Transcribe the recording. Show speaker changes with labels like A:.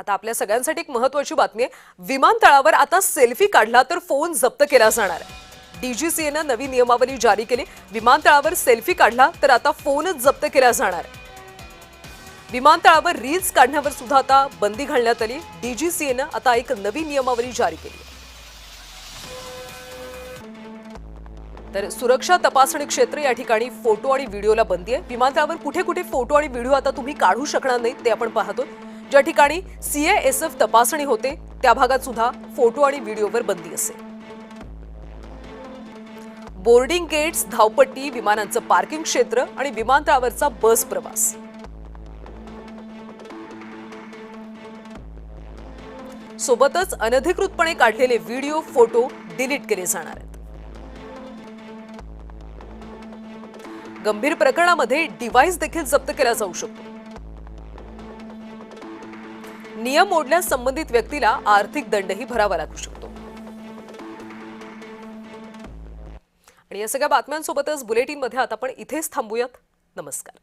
A: आता आपल्या सगळ्यांसाठी एक महत्त्वाची बातमी आहे। विमानतळावर आता सेल्फी काढला तर फोन जप्त केला जाणार आहे। डीजीसीएने नवी नियमावली जारी केली। विमानतळावर सेल्फी काढला तर आता फोनच जप्त केला जाणार आहे। विमानतळावर रील्स काढण्यावर सुद्धा आता बंदी घालण्यात आली। डीजीसीएने आता एक नवी नियमावली जारी केली। तर सुरक्षा तपासणी क्षेत्र या ठिकाणी फोटो आणि व्हिडिओला बंदी आहे। विमानतळावर कुठे कुठे फोटो आणि व्हिडिओ आता तुम्ही काढू शकणार नाही ते आपण पाहतो। ज्या ठिकाणी सीएएसएफ तपासणी होते त्या भागात सुद्धा फोटो आणि व्हिडिओवर बंदी असेल। बोर्डिंग गेट्स, धावपट्टी, विमानांचं पार्किंग क्षेत्र आणि विमानतळावरचा बस प्रवास सोबतच अनधिकृतपणे काढलेले व्हिडिओ, फोटो डिलीट केले जाणार आहेत। गंभीर प्रकरणामध्ये डिव्हाइस देखील जप्त केला जाऊ शकतो। नियम मोडल्यास संबंधित व्यक्तीला आर्थिक दंडही भरावा लागू शकतो। आणि या सगळ्या बातम्यांसोबतच बुलेटिनमध्ये आता आपण इथेच थांबूयात। नमस्कार।